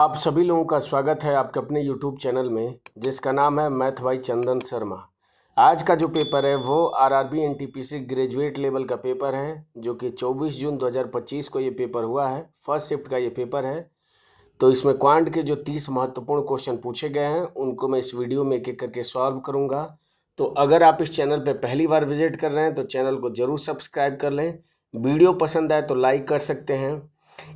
आप सभी लोगों का स्वागत है आपके अपने YouTube चैनल में जिसका नाम है मैथ बाई चंदन शर्मा। आज का जो पेपर है वो आरआरबी एनटीपीसी ग्रेजुएट लेवल का पेपर है जो कि 24 जून 2025 को ये पेपर हुआ है। फर्स्ट शिफ्ट का ये पेपर है। तो इसमें क्वांट के जो 30 महत्वपूर्ण क्वेश्चन पूछे गए हैं उनको मैं इस वीडियो में एक एक करके सॉल्व करूँगा। तो अगर आप इस चैनल पर पहली बार विजिट कर रहे हैं तो चैनल को ज़रूर सब्सक्राइब कर लें। वीडियो पसंद आए तो लाइक कर सकते हैं।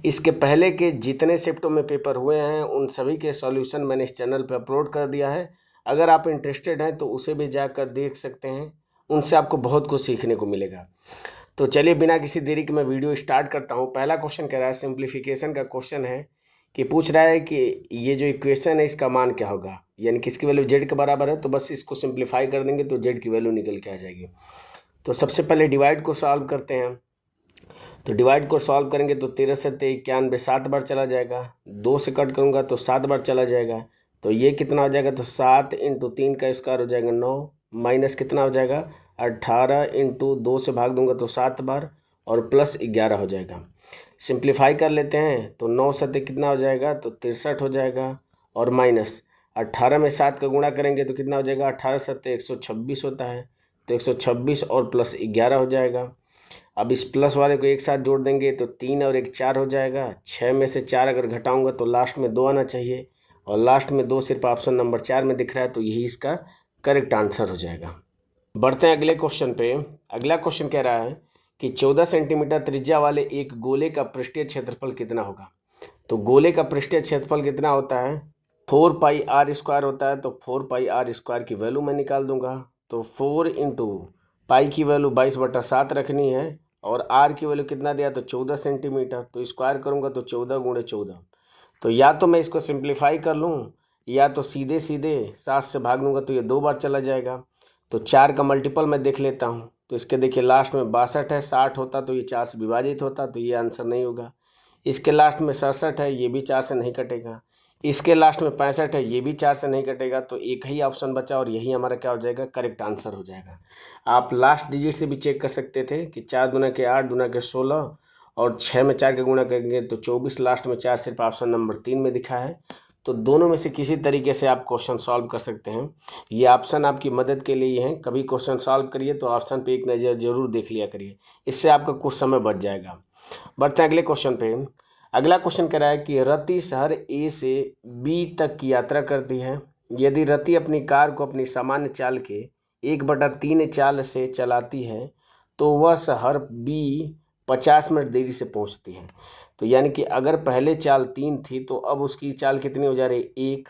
इसके पहले के जितने शिफ्टों में पेपर हुए हैं उन सभी के सॉल्यूशन मैंने इस चैनल पर अपलोड कर दिया है। अगर आप इंटरेस्टेड हैं तो उसे भी जाकर देख सकते हैं, उनसे आपको बहुत कुछ सीखने को मिलेगा। तो चलिए बिना किसी देरी के मैं वीडियो स्टार्ट करता हूं। पहला क्वेश्चन कह रहा है, सिंप्लीफिकेशन का क्वेश्चन है कि पूछ रहा है कि ये जो इक्वेशन है इसका मान क्या होगा, यानी कि इसकी वैल्यू जेड के बराबर है। तो बस इसको सिंप्लीफाई कर देंगे तो जेड की वैल्यू निकल के आ जाएगी। तो सबसे पहले डिवाइड को सॉल्व करते हैं। तो डिवाइड को सॉल्व करेंगे तो 13 से 91 7 बार चला जाएगा। 2 से कट करूँगा तो 7 बार चला जाएगा। तो ये कितना हो जाएगा, तो 7 इंटू 3 का स्क्वायर हो जाएगा 9, माइनस कितना हो जाएगा 18 इंटू 2 से भाग दूंगा तो 7 बार और प्लस 11 हो जाएगा। सिंप्लीफाई कर लेते हैं तो 9 सत्ते कितना हो जाएगा, तो 63 हो जाएगा और माइनस 18 में 7 का गुणा करेंगे तो कितना हो जाएगा, 18 सत्ते 126 होता है। तो 126 और प्लस 11 हो जाएगा। अब इस प्लस वाले को एक साथ जोड़ देंगे तो 3 और 1 4 हो जाएगा। 6 में से 4 अगर घटाऊंगा तो लास्ट में 2 आना चाहिए और लास्ट में 2 सिर्फ ऑप्शन नंबर 4 में दिख रहा है, तो यही इसका करेक्ट आंसर हो जाएगा। बढ़ते हैं अगले क्वेश्चन पे। अगला क्वेश्चन कह रहा है कि 14 सेंटीमीटर त्रिज्या वाले एक गोले का पृष्ठीय क्षेत्रफल कितना होगा। तो गोले का पृष्ठीय क्षेत्रफल कितना होता है, 4 पाई आर स्क्वायर होता है। तो 4 पाई आर स्क्वायर की वैल्यू मैं निकाल दूंगा। तो 4 इंटू पाई की वैल्यू 22/7 रखनी है और आर की वैल्यू कितना दिया, तो 14 सेंटीमीटर। तो स्क्वायर करूंगा तो 14 गुणे 14। तो या तो मैं इसको सिंप्लीफाई कर लूँ या तो सीधे सीधे 7 से भाग लूँगा तो ये 2 बार चला जाएगा। तो 4 का मल्टीपल मैं देख लेता हूँ। तो इसके देखिए लास्ट में 62 है, 60 होता तो ये 4 से विभाजित होता, तो ये आंसर नहीं होगा। इसके लास्ट में 67 है, ये भी 4 से नहीं कटेगा। इसके लास्ट में 65 है, ये भी 4 से नहीं कटेगा। तो एक ही ऑप्शन बचा और यही हमारा क्या हो जाएगा, करेक्ट आंसर हो जाएगा। आप लास्ट डिजिट से भी चेक कर सकते थे कि 4 दूना के 8, दूना के 16 और 6 में 4 का गुणा करेंगे तो 24, लास्ट में 4 सिर्फ ऑप्शन नंबर 3 में दिखा है। तो दोनों में से किसी तरीके से आप क्वेश्चन सॉल्व कर सकते हैं। ये ऑप्शन आपकी मदद के लिए हैं। कभी क्वेश्चन सॉल्व करिए तो ऑप्शन पे एक नज़र जरूर देख लिया करिए, इससे आपका कुछ समय बच जाएगा। बढ़ते हैं अगले क्वेश्चन पे। अगला क्वेश्चन कह रहा है कि रति शहर ए से बी तक की यात्रा करती है। यदि रति अपनी कार को अपनी सामान्य चाल के 1/3 चाल से चलाती है तो वह शहर बी 50 मिनट देरी से पहुंचती है। तो यानी कि अगर पहले चाल 3 थी तो अब उसकी चाल कितनी हो जा रही है, 1।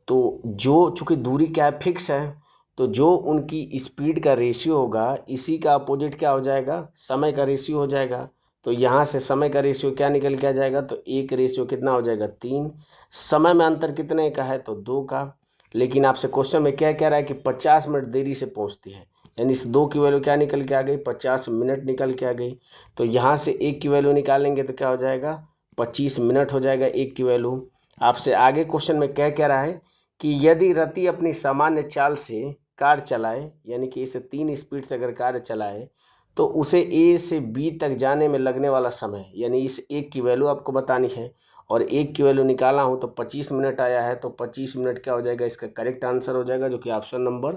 तो जो चूँकि दूरी क्या है, फिक्स है, तो जो उनकी स्पीड का रेशियो होगा इसी का अपोजिट क्या हो जाएगा, समय का रेशियो हो जाएगा। तो यहाँ से समय का रेशियो क्या निकल के आ जाएगा, तो 1 रेशियो कितना हो जाएगा 3। समय में अंतर कितने का है, तो 2 का। लेकिन आपसे क्वेश्चन में क्या कह रहा है कि 50 मिनट देरी से पहुँचती है, यानी इस 2 की वैल्यू क्या निकल के आ गई, 50 मिनट निकल के आ गई। तो यहाँ से 1 की वैल्यू निकालेंगे तो क्या हो जाएगा, 25 मिनट हो जाएगा 1 की वैल्यू। आपसे आगे क्वेश्चन में क्या कह रहा है कि यदि रति अपनी सामान्य चाल से कार चलाए, यानी कि इसे 3 स्पीड से अगर कार चलाए तो उसे ए से बी तक जाने में लगने वाला समय, यानी इस 1 की वैल्यू आपको बतानी है और 1 की वैल्यू निकाला हूँ तो 25 मिनट आया है। तो 25 मिनट क्या हो जाएगा, इसका करेक्ट आंसर हो जाएगा जो कि ऑप्शन नंबर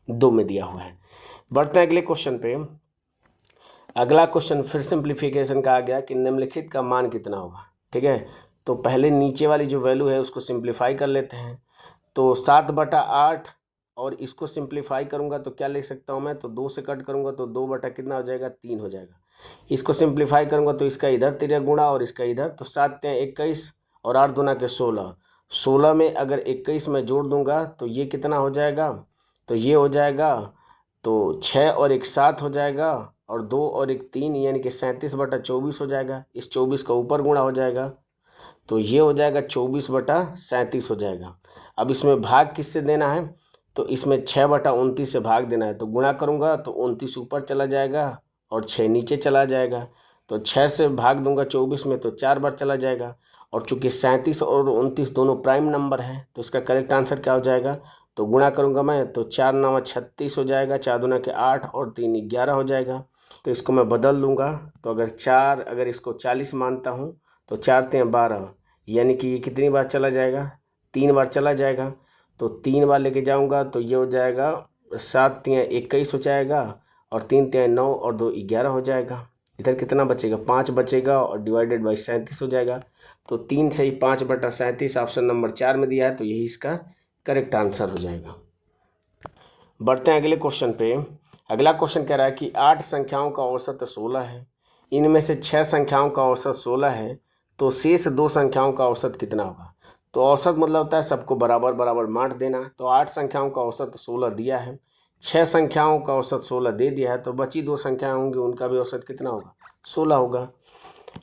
2 में दिया हुआ है। बढ़ते हैं अगले क्वेश्चन पे। अगला क्वेश्चन फिर सिंप्लीफिकेशन का आ गया कि निम्नलिखित का मान कितना होगा। ठीक है, तो पहले नीचे वाली जो वैल्यू है उसको सिंप्लीफाई कर लेते हैं। तो 7/8 और इसको सिंप्लीफाई करूंगा तो क्या लिख सकता हूं मैं, तो 2 से कट करूंगा तो 2 बटा कितना हो जाएगा, 3 हो जाएगा। इसको सिंप्लीफाई करूंगा तो इसका इधर 13 गुणा और इसका इधर, तो 7 × 21 और 8 दूना के 16। 16 में अगर 21 में जोड़ दूंगा तो ये कितना हो जाएगा, तो ये हो जाएगा तो 6 और 1 7 हो जाएगा और 2 और 1 3, यानी कि 37/24 हो जाएगा। इस 24 का ऊपर गुणा हो जाएगा तो ये हो जाएगा 24/37 हो जाएगा। अब इसमें भाग किससे देना है, तो इसमें 6/29 से भाग देना है। तो गुणा करूंगा तो 29 ऊपर चला जाएगा और 6 नीचे चला जाएगा। तो 6 से भाग दूंगा 24 में तो 4 बार चला जाएगा। और चूंकि 37 और 29 दोनों प्राइम नंबर हैं तो इसका करेक्ट आंसर क्या हो जाएगा, तो गुणा करूंगा मैं तो 4 × 9 = 36 हो जाएगा, 4 दूना के 8 और 3 11 हो जाएगा। तो इसको मैं बदल लूँगा। तो अगर इसको 40 मानता हूँ तो 4 × 3 = 12, यानी कि ये कितनी बार चला जाएगा, 3 बार चला जाएगा। तो 3 बार लेके जाऊंगा तो ये हो जाएगा 7 तिया 21 हो जाएगा, और 3 तिया 9 और 2 11 हो जाएगा। इधर कितना बचेगा, 5 बचेगा और डिवाइडेड बाई 37 हो जाएगा। तो 3 से ही 5/37 ऑप्शन नंबर 4 में दिया है, तो यही इसका करेक्ट आंसर हो जाएगा। बढ़ते हैं अगले क्वेश्चन पे। अगला क्वेश्चन कह रहा है कि 8 संख्याओं का औसत 16 है, इनमें से 6 संख्याओं का औसत 16 है, तो शेष 2 संख्याओं का औसत कितना होगा। तो औसत मतलब होता है सबको बराबर बराबर बांट देना। तो 8 संख्याओं का औसत 16 दिया है, 6 संख्याओं का औसत 16 दे दिया है, तो बची 2 संख्याएं होंगी, उनका भी औसत कितना होगा, 16 होगा।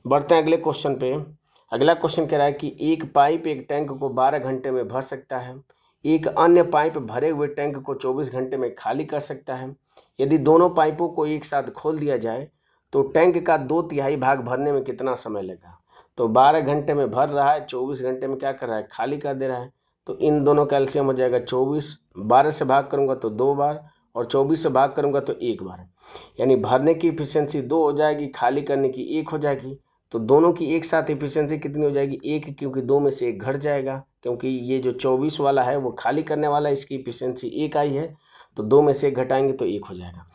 बढ़ते हैं अगले क्वेश्चन पे। अगला क्वेश्चन कह रहा है कि एक पाइप एक टैंक को 12 घंटे में भर सकता है, एक अन्य पाइप भरे हुए टैंक को 24 घंटे में खाली कर सकता है। यदि दोनों पाइपों को एक साथ खोल दिया जाए तो टैंक का 2/3 भाग भरने में कितना समय लगेगा। तो 12 घंटे में भर रहा है, 24 घंटे में क्या कर रहा है, खाली कर दे रहा है। तो इन दोनों का एलसीएम हो जाएगा 24, 12 से भाग करूंगा तो 2 बार, और 24 से भाग करूंगा तो 1 बार। यानी भरने की इफिशियंसी 2 हो जाएगी, खाली करने की 1 हो जाएगी। तो दोनों की एक साथ इफिशियंसी कितनी हो जाएगी, 1, क्योंकि 2 में से 1 घट जाएगा, क्योंकि ये जो 24 वाला है वो खाली करने वाला है, इसकी इफिशियंसी 1 आई है, तो 2 में से 1 घटाएंगे तो 1 हो जाएगा।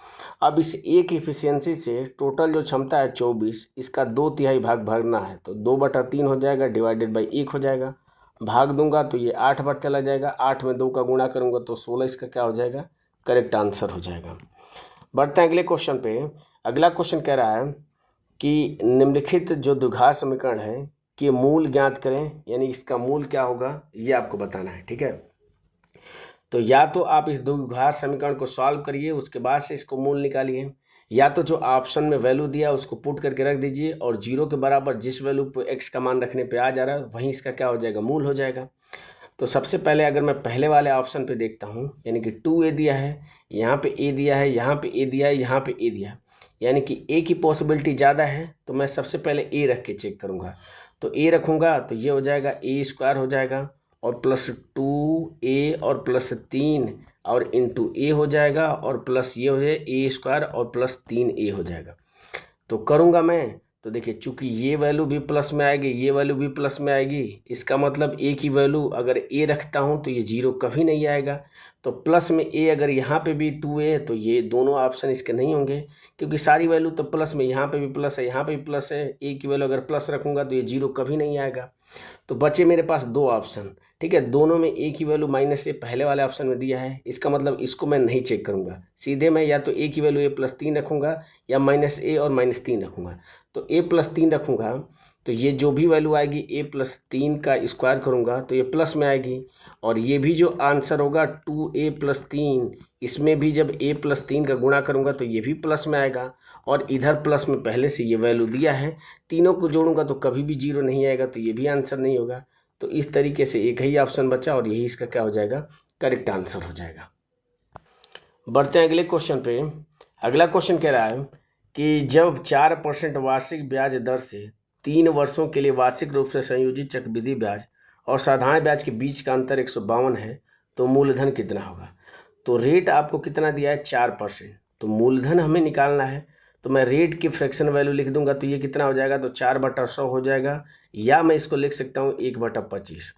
अब इस 1 इफिशियंसी से टोटल जो क्षमता है 24, इसका 2/3 भाग भरना है, तो 2/3 हो जाएगा, डिवाइडेड बाई 1 हो जाएगा। भाग दूंगा तो ये 8 बार चला जाएगा, 8 में 2 का गुणा करूंगा तो 16 इसका क्या हो जाएगा, करेक्ट आंसर हो जाएगा। बढ़ते हैं अगले क्वेश्चन पे। अगला क्वेश्चन कह रहा है कि निम्नलिखित जो द्विघात समीकरण है कि मूल ज्ञात करें, यानी इसका मूल क्या होगा ये आपको बताना है, ठीक है। तो या तो आप इस द्विघात समीकरण को सॉल्व करिए, उसके बाद से इसको मूल निकालिए, या तो जो ऑप्शन में वैल्यू दिया उसको पुट करके रख दीजिए, और 0 के बराबर जिस वैल्यू पे एक्स का मान रखने पे आ जा रहा है वहीं इसका क्या हो जाएगा, मूल हो जाएगा। तो सबसे पहले अगर मैं पहले वाले ऑप्शन पे देखता हूँ, यानी कि 2a दिया है, यहाँ पे a दिया है, यहाँ पे a दिया है, यहाँ पे a दिया है, यानी कि a की पॉसिबिलिटी ज़्यादा है, तो मैं सबसे पहले a रख के चेक करूँगा। तो a रखूँगा तो ये हो जाएगा a² हो जाएगा, और प्लस 2a और प्लस 3 और इंटू a हो जाएगा, और प्लस ये हो जाएगा a² और प्लस 3a हो जाएगा। तो करूँगा मैं, तो देखिए चूंकि ये वैल्यू भी प्लस में आएगी, ये वैल्यू भी प्लस में आएगी, इसका मतलब a की वैल्यू अगर a रखता हूँ तो ये 0 कभी नहीं आएगा। तो प्लस में a अगर यहाँ पे भी 2a है तो ये दोनों ऑप्शन इसके नहीं होंगे, क्योंकि सारी वैल्यू तो प्लस में, यहाँ पे भी प्लस है, यहाँ पे भी प्लस है। a की वैल्यू अगर प्लस रखूँगा तो ये 0 कभी नहीं आएगा। तो बचे मेरे पास 2 ऑप्शन, ठीक है। दोनों में a की वैल्यू -a पहले वाले ऑप्शन में दिया है, इसका मतलब इसको मैं नहीं चेक करूँगा, सीधे मैं या तो a की वैल्यू a+3 रखूँगा, या -a और -3 रखूँगा। तो a+3 रखूँगा तो ये जो भी वैल्यू आएगी a+3 का स्क्वायर करूँगा तो ये प्लस में आएगी, और ये भी जो आंसर होगा 2a+3, इसमें भी जब a+3 का गुणा करूँगा तो ये भी प्लस में आएगा, और इधर प्लस में पहले से ये वैल्यू दिया है, तीनों को जोड़ूंगा तो कभी भी 0 नहीं आएगा, तो ये भी आंसर नहीं होगा। तो इस तरीके से एक ही ऑप्शन बचा, और यही इसका क्या हो जाएगा, करेक्ट आंसर हो जाएगा। बढ़ते हैं अगले क्वेश्चन पे। अगला क्वेश्चन कह रहा है कि जब 4% वार्षिक ब्याज दर से 3 वर्षों के लिए वार्षिक रूप से संयोजित चक्रवृद्धि ब्याज और साधारण ब्याज के बीच का अंतर 152 है, तो मूलधन कितना होगा। तो रेट आपको कितना दिया है, 4%, तो मूलधन हमें निकालना है। तो मैं रेट की फ्रैक्शन वैल्यू लिख दूंगा, तो ये कितना हो जाएगा, तो 4/100 हो जाएगा, या मैं इसको लिख सकता हूँ 1/25।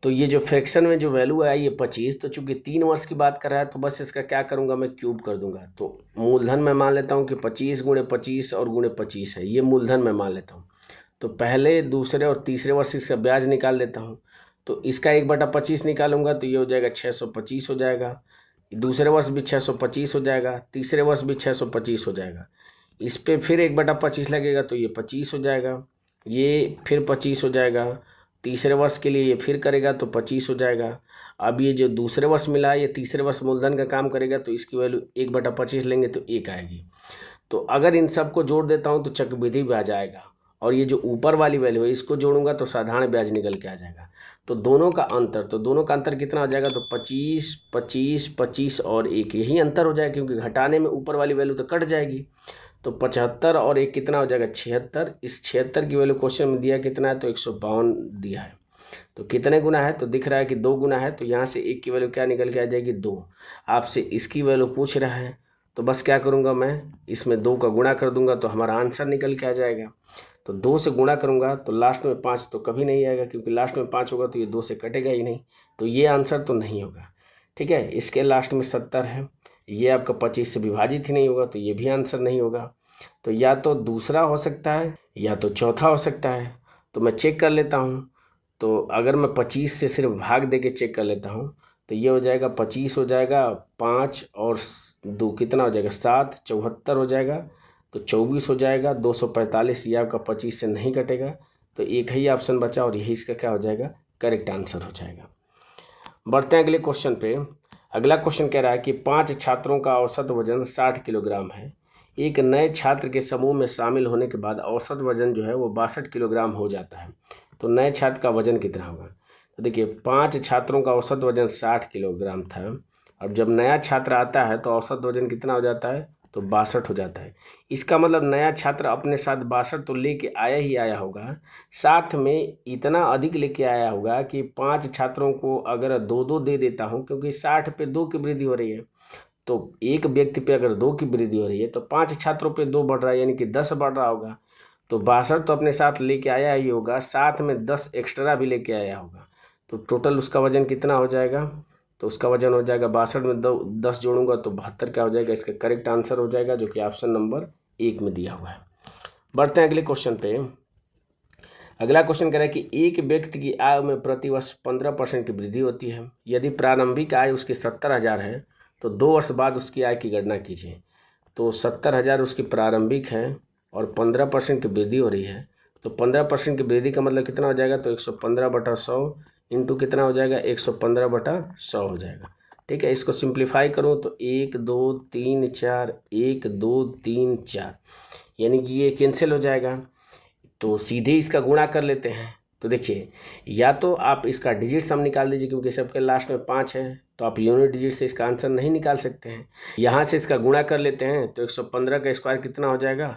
तो ये जो फ्रैक्शन में जो वैल्यू है ये 25, तो चूंकि 3 वर्ष की बात कर रहा है तो बस इसका क्या करूंगा, मैं क्यूब कर दूंगा। तो मूलधन मैं मान लेता हूँ कि 25 × 25 और × 25 है, ये मूलधन मैं मान लेता हूँ। तो पहले, दूसरे और तीसरे वर्ष इसका ब्याज निकाल देता हूँ। तो इसका 1/25 निकालूंगा तो ये हो जाएगा 625 हो जाएगा, दूसरे वर्ष भी 625 हो जाएगा, तीसरे वर्ष भी 625 हो जाएगा। इस पर फिर 1/25 लगेगा तो ये 25 हो जाएगा, ये फिर 25 हो जाएगा, तीसरे वर्ष के लिए ये फिर करेगा तो 25 हो जाएगा। अब ये जो दूसरे वर्ष मिला है ये तीसरे वर्ष मूलधन का काम करेगा, तो इसकी वैल्यू 1/25 लेंगे तो 1 आएगी। तो अगर इन सब को जोड़ देता हूँ तो चक्रवृद्धि ब्याज आएगा, और ये जो ऊपर वाली वैल्यू है इसको जोड़ूंगा तो साधारण ब्याज निकल के आ जाएगा। तो दोनों का अंतर कितना हो जाएगा, तो 25, 25, 25 और 1, यही अंतर हो जाएगा, क्योंकि घटाने में ऊपर वाली वैल्यू तो कट जाएगी। तो 75 और 1 कितना हो जाएगा, 76। इस 76 की वैल्यू क्वेश्चन में दिया कितना है, तो 152 दिया है। तो कितने गुना है, तो दिख रहा है कि 2 गुना है, तो यहाँ से 1 की वैल्यू क्या निकल के आ जाएगी, 2। आपसे इसकी वैल्यू पूछ रहा है, तो बस क्या करूँगा, मैं इसमें 2 का गुणा कर दूंगा तो हमारा आंसर निकल के आ जाएगा। तो 2 से गुणा करूँगा तो लास्ट में 5 तो कभी नहीं आएगा, क्योंकि लास्ट में 5 होगा तो ये 2 से कटेगा ही नहीं, तो ये आंसर तो नहीं होगा। ठीक है, इसके लास्ट में 70 है, ये आपका 25 से विभाजित ही नहीं होगा, तो ये भी आंसर नहीं होगा। तो या तो दूसरा हो सकता है या तो चौथा हो सकता है। तो मैं चेक कर लेता हूँ। तो अगर मैं 25 से सिर्फ भाग दे के चेक कर लेता हूँ तो ये हो जाएगा 25 हो जाएगा, 5 और 2 कितना हो जाएगा 7, 74 हो जाएगा, तो 24 हो जाएगा, 245, ये आपका 25 से नहीं कटेगा, तो एक ही ऑप्शन बचा और यही इसका क्या हो जाएगा, करेक्ट आंसर हो जाएगा। बढ़ते हैं अगले क्वेश्चन पे। अगला क्वेश्चन कह रहा है कि 5 छात्रों का औसत वजन 60 किलोग्राम है। एक नए छात्र के समूह में शामिल होने के बाद औसत वजन जो है वो 62 किलोग्राम हो जाता है, तो नए छात्र का वजन कितना होगा। तो देखिए 5 छात्रों का औसत वजन 60 किलोग्राम था, अब जब नया छात्र आता है तो औसत वजन कितना हो जाता है, तो 62 हो जाता है। इसका मतलब नया छात्र अपने साथ 62 तो लेके आया ही आया होगा, साथ में इतना अधिक लेके आया होगा कि 5 छात्रों को अगर 2-2 दे देता हूँ, क्योंकि 60 पे 2 की वृद्धि हो रही है, तो एक व्यक्ति पे अगर 2 की वृद्धि हो रही है तो 5 छात्रों पे 2 बढ़ रहा है, यानी कि 10 बढ़ रहा होगा। तो 62 तो अपने साथ लेके आया ही होगा, साथ में 10 एक्स्ट्रा भी लेके आया होगा, तो टोटल उसका वजन कितना हो जाएगा, तो उसका वजन हो जाएगा 62 में 10 जोड़ूंगा तो 72 क्या हो जाएगा, इसका करेक्ट आंसर हो जाएगा, जो कि ऑप्शन नंबर 1 में दिया हुआ है। बढ़ते हैं अगले क्वेश्चन पे। अगला क्वेश्चन कह रहा है कि एक व्यक्ति की आय में प्रतिवर्ष 15% की वृद्धि होती है। यदि प्रारंभिक आय उसकी 70,000 है तो 2 वर्ष बाद उसकी आय की गणना कीजिए। तो 70,000 उसकी प्रारंभिक है और 15% की वृद्धि हो रही है, तो 15% की वृद्धि का मतलब कितना हो जाएगा, तो 115/100 इंटू कितना हो जाएगा, 115/100 हो जाएगा। ठीक है, इसको सिंप्लीफाई करूँ तो 1 2 3 4, 1 2 3 4, यानी कि ये कैंसिल हो जाएगा, तो सीधे इसका गुणा कर लेते हैं। तो देखिए या तो आप इसका डिजिट सम निकाल दीजिए, क्योंकि सबके लास्ट में 5 है, तो आप यूनिट डिजिट से इसका आंसर नहीं निकाल सकते हैं। यहाँ से इसका गुणा कर लेते हैं तो 115 का स्क्वायर कितना हो जाएगा,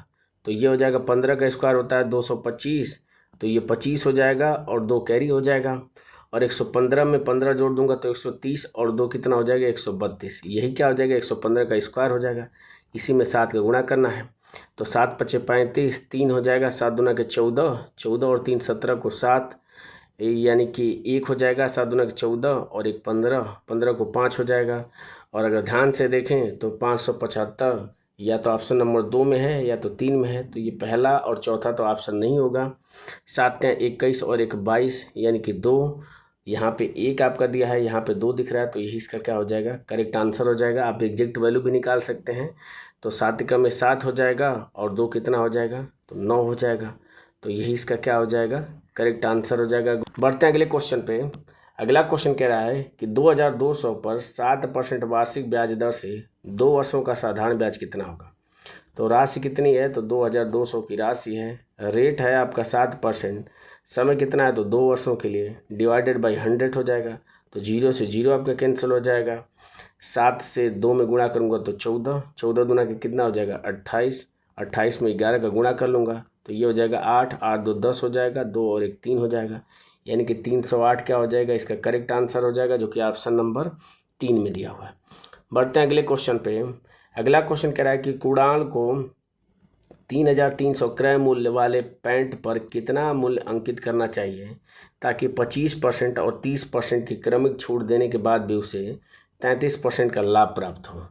तो ये हो जाएगा 15 का स्क्वायर होता है 225, तो ये 25 हो जाएगा और 2 कैरी हो जाएगा, और 115 में 15 जोड़ दूंगा तो 130 और 2 कितना हो जाएगा 132, यही क्या हो जाएगा 115 का स्क्वायर हो जाएगा। इसी में 7 का गुणा करना है, तो 7 पचे 35, 3 हो जाएगा, 7 दूना के 14, 14 और 3 17 को 7, यानी कि 1 हो जाएगा, 7 दूना के 14 और 1 15, 15 को 5 हो जाएगा। और अगर ध्यान से देखें तो 575 या तो ऑप्शन नंबर 2 में है या तो 3 में है, तो ये पहला और चौथा तो ऑप्शन नहीं होगा। 7 का 21 और 1 22, यानी कि 2, यहाँ पे 1 आपका दिया है, यहाँ पे 2 दिख रहा है, तो यही इसका क्या हो जाएगा, करेक्ट आंसर हो जाएगा। आप एग्जैक्ट वैल्यू भी निकाल सकते हैं, तो 7 का में 7 हो जाएगा और 2 कितना हो जाएगा, तो 9 हो जाएगा, तो यही इसका क्या हो जाएगा, करेक्ट आंसर हो जाएगा। बढ़ते हैं अगले क्वेश्चन पे। अगला क्वेश्चन कह रहा है कि 2200 पर 7% वार्षिक ब्याज दर से 2 वर्षों का साधारण ब्याज कितना होगा। तो राशि कितनी है, तो 2200 की राशि है, रेट है आपका 7%, समय कितना है तो 2 वर्षों के लिए, डिवाइडेड बाई 100 हो जाएगा, तो 0 से 0 आपका कैंसिल हो जाएगा। 7 से 2 में गुणा करूंगा तो 14, 14 दूना के कितना हो जाएगा 28, 28 में 11 का गुणा कर लूँगा तो ये हो जाएगा 8, 8 2 10 हो जाएगा, 2 और 1 3 हो जाएगा, यानी कि 308 क्या हो जाएगा, इसका करेक्ट आंसर हो जाएगा, जो कि ऑप्शन नंबर 3 में दिया हुआ है। बढ़ते हैं अगले क्वेश्चन पे। अगला क्वेश्चन कह रहा है कि कुणाल को 3300 क्रय मूल्य वाले पैंट पर कितना मूल्य अंकित करना चाहिए ताकि 25% और 30% की क्रमिक छूट देने के बाद भी उसे 33% का लाभ प्राप्त हो।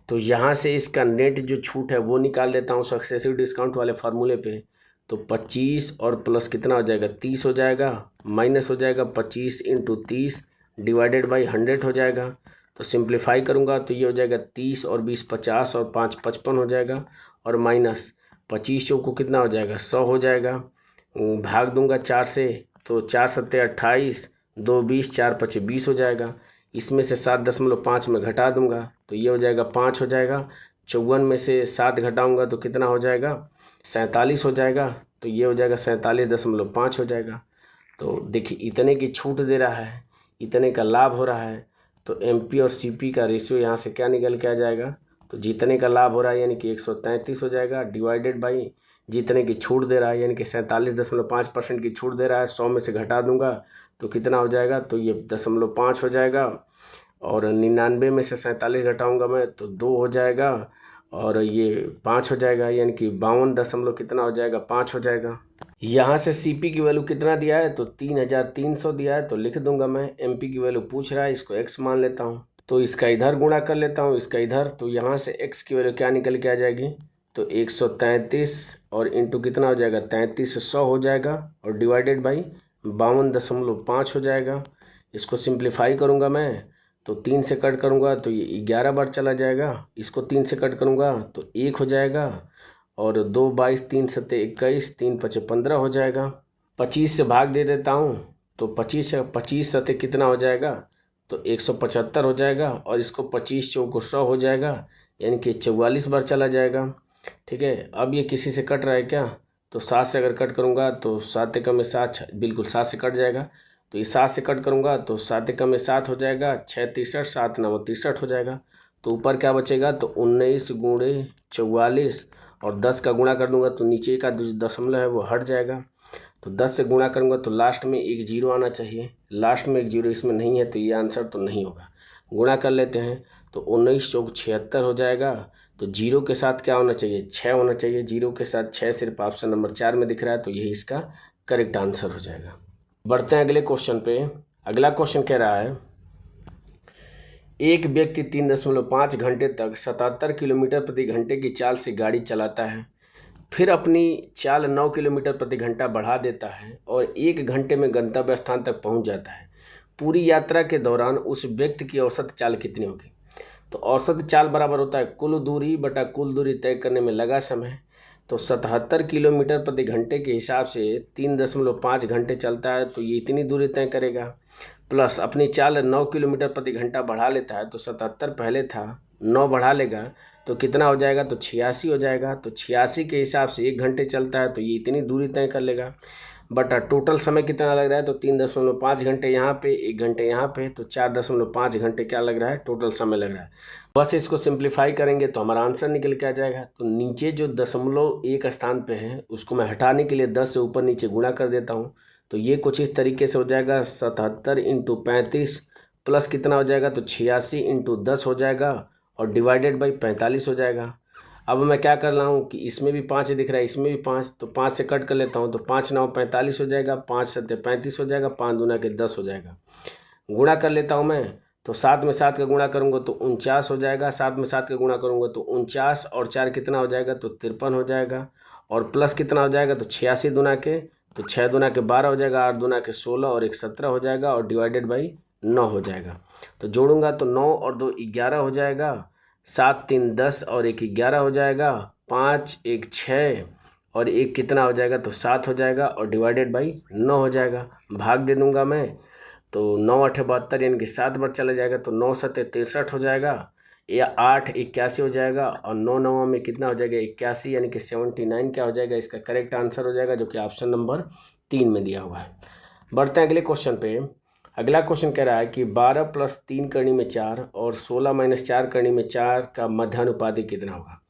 तो यहाँ से इसका नेट जो छूट है वो निकाल देता हूँ सक्सेसिव डिस्काउंट वाले फार्मूले पे, तो 25 और प्लस कितना हो जाएगा 30 हो जाएगा, माइनस हो जाएगा 25 इंटू 30 डिवाइडेड बाई 100 हो जाएगा। तो सिंप्लीफाई करूँगा तो ये हो जाएगा 30 और 20 50 और 5 55 हो जाएगा, और माइनस 25 को कितना हो जाएगा 100 हो जाएगा, भाग दूंगा 4 से तो 4 सत्ते 28, 2 20, 4 पचे 20 हो जाएगा। इसमें से 7.5 में घटा दूंगा तो ये हो जाएगा 5 हो जाएगा। 54 में से 7 घटाऊंगा तो कितना हो जाएगा 47 हो जाएगा, तो ये हो जाएगा 47.5 हो जाएगा। तो देखिए इतने की छूट दे रहा है, इतने का लाभ हो रहा है, तो एमपी और सीपी का रेशियो यहाँ से क्या निकल के आ जाएगा, तो जितने का लाभ हो रहा है यानी कि 133 हो जाएगा, डिवाइडेड बाई जितने की छूट दे रहा है यानी कि 47.5% की छूट दे रहा है, 100 में से घटा दूंगा तो कितना हो जाएगा, तो ये 0.5 हो जाएगा, और 99 में से 47 घटाऊंगा मैं तो 2 हो जाएगा, और ये 5 हो जाएगा, यानी कि 52 दशमलव कितना हो जाएगा 5 हो जाएगा। यहाँ से सीपी की वैल्यू कितना दिया है, तो 3300 दिया है, तो लिख दूंगा मैं। एमपी की वैल्यू पूछ रहा है, इसको एक्स मान लेता हूँ, तो इसका इधर गुणा कर लेता हूँ, इसका इधर, तो यहाँ से एक्स की वैल्यू क्या निकल के आ जाएगी, तो 133 और इंटू कितना हो जाएगा, 3300 हो जाएगा, और डिवाइडेड बाई 52.5 हो जाएगा। इसको सिंप्लीफाई करूँगा मैं, तो 3 से कट करूँगा तो ये 11 बार चला जाएगा, इसको 3 से कट करूँगा तो 1 हो जाएगा, और 2 22 3 सत्ते 21, 3 पचे 15 हो जाएगा। 25 से भाग दे देता हूँ, तो 25 सत्ते कितना हो जाएगा, तो 175 हो जाएगा, और इसको 25 चौको 100 हो जाएगा, यानी कि 44 बार चला जाएगा। ठीक है, अब ये किसी से कट रहा है क्या, तो 7 से अगर कट करूँगा तो 7 एकम में 7, बिल्कुल 7 से कट जाएगा, तो ये 7 से कट करूँगा तो 7 एकम में 7 हो जाएगा, 6 63, 7 9 63 हो जाएगा। तो ऊपर क्या बचेगा, तो 19 गुणे 44, और 10 का गुणा कर दूंगा तो नीचे का जो दशमलव है वो हट जाएगा, तो 10 से गुणा करूंगा तो लास्ट में एक जीरो आना चाहिए, लास्ट में एक जीरो इसमें नहीं है, तो ये आंसर तो नहीं होगा। गुणा कर लेते हैं, तो 19 चौक 76 हो जाएगा, तो जीरो के साथ क्या होना चाहिए, 6 होना चाहिए, जीरो के साथ 6 सिर्फ ऑप्शन नंबर 4 में दिख रहा है, तो यही इसका करेक्ट आंसर हो जाएगा। बढ़ते हैं अगले क्वेश्चन पे। अगला क्वेश्चन कह रहा है, एक व्यक्ति 3.5 घंटे तक 77 किलोमीटर प्रति घंटे की चाल से गाड़ी चलाता है, फिर अपनी चाल 9 किलोमीटर प्रति घंटा बढ़ा देता है और 1 घंटे में गंतव्य स्थान तक पहुंच जाता है। पूरी यात्रा के दौरान उस व्यक्ति की औसत चाल कितनी होगी। तो औसत चाल बराबर होता है कुल दूरी बटा कुल दूरी तय करने में लगा समय। तो 77 किलोमीटर प्रति घंटे के हिसाब से 3.5 घंटे चलता है, तो ये इतनी दूरी तय करेगा, प्लस अपनी चाल 9 किलोमीटर प्रति घंटा बढ़ा लेता है, तो 77 पहले था, 9 बढ़ा लेगा तो कितना हो जाएगा, तो 86 हो जाएगा। तो 86 के हिसाब से 1 घंटे चलता है, तो ये इतनी दूरी तय कर लेगा, बटा टोटल समय कितना लग रहा है, तो 3.5 घंटे यहाँ पे, 1 घंटे यहाँ पे, तो 4.5 घंटे क्या लग रहा है, टोटल समय लग रहा है। बस इसको सिंप्लीफाई करेंगे तो हमारा आंसर निकल के आ जाएगा। तो नीचे जो 0.1 स्थान पे है उसको मैं हटाने के लिए 10 से ऊपर नीचे गुणा कर देता हूँ, तो ये कुछ इस तरीके से हो जाएगा, 77 इंटू 35 प्लस कितना हो जाएगा, तो 86 इंटू 10 हो जाएगा, और डिवाइडेड बाई 45 हो जाएगा। अब मैं क्या कर रहा हूँ कि इसमें भी 5 दिख रहा है, इसमें भी 5, तो 5 से कट कर लेता हूँ, तो 5 9 45 हो जाएगा, 5 7 35 हो जाएगा, 5 दूना के 10 हो जाएगा। गुणा कर लेता हूँ मैं, तो 7 में 7 का गुणा करूँगा तो 49 हो जाएगा, 7 में 7 का गुणा करूँगा तो 49, और 4 कितना हो जाएगा, तो 53 हो जाएगा, और प्लस कितना हो जाएगा, तो 86 दूना के, तो 6 दूना के 12 हो जाएगा, 8 दूना के 16, और 1 17 हो जाएगा, और डिवाइडेड बाई 9 हो जाएगा। तो जोड़ूंगा तो 9 और 2 11 हो जाएगा, 7 3 10 और 1 11 हो जाएगा, 5 1 6 और 1 कितना हो जाएगा, तो 7 हो जाएगा, और डिवाइडेड बाई 9 हो जाएगा। भाग दे दूंगा मैं, तो 9 8 72 यानी कि 7 बार चला जाएगा, तो 9 7 63 हो जाएगा, या 8 81 हो जाएगा, और 9 9 में कितना हो जाएगा, 81 यानी कि 79 क्या हो जाएगा, इसका करेक्ट आंसर हो जाएगा, जो कि ऑप्शन नंबर 3 में दिया हुआ है। बढ़ते हैं अगले क्वेश्चन पे। अगला क्वेश्चन कह रहा है कि 12 + 3 करनी में 4 और 16 - 4 करनी में 4 का मध्यानुपाती कितना होगा।